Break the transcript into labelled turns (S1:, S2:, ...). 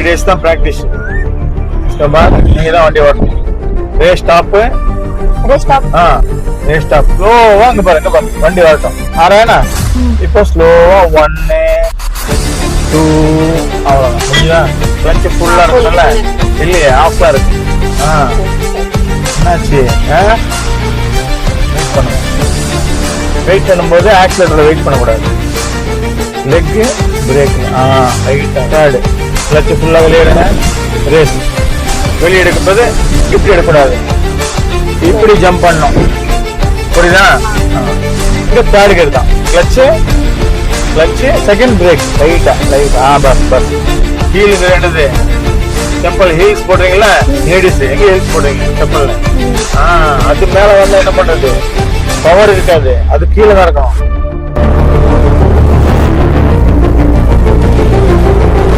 S1: days தான் practice. நீங்க தான் வண்டி ஓட்டணும். ரே ஸ்டாப் ரே ஸ்டாப் ஸ்லோவா இங்க பாருங்க வண்டி ஓட்டும். ஆறானா இப்போ ஸ்லோவா 1 2 அவ்வளவுதான் முடிஞ்சா. கிளட்ச் ஃபுல்லா இருக்குல்ல இல்லையே ஆஃப்ல இருக்கு. என்னாச்சு வெயிட் பண்ணுங்க. வெயிட் பண்ணும்போது ஆக்சிலேட்டர்ல வெயிட் பண்ணக்கூடாது. Leg break right third clutch ஃபுல்லா வெளியிடுங்க. ரேஸ் வெளியே எடுக்கும்போது இப்படி எடுக்கக்கூடாது, இப்படி ஜம்ப் பண்ணணும். புரியுதா? இங்க தேர்டு கேர் தான். கிளட்ச் செகண்ட் பிரேக் லைட்டா பஸ் ஹீல் வேண்டது. செப்பல் ஹீல்ஸ் போடுறீங்களா லேடிஸ்? எங்க ஹீல்ஸ் போடுறீங்க செப்பல்ல? அது மேல வந்து என்ன பண்றது? பவர் இருக்காது, அது கீழே தான் இருக்கணும்.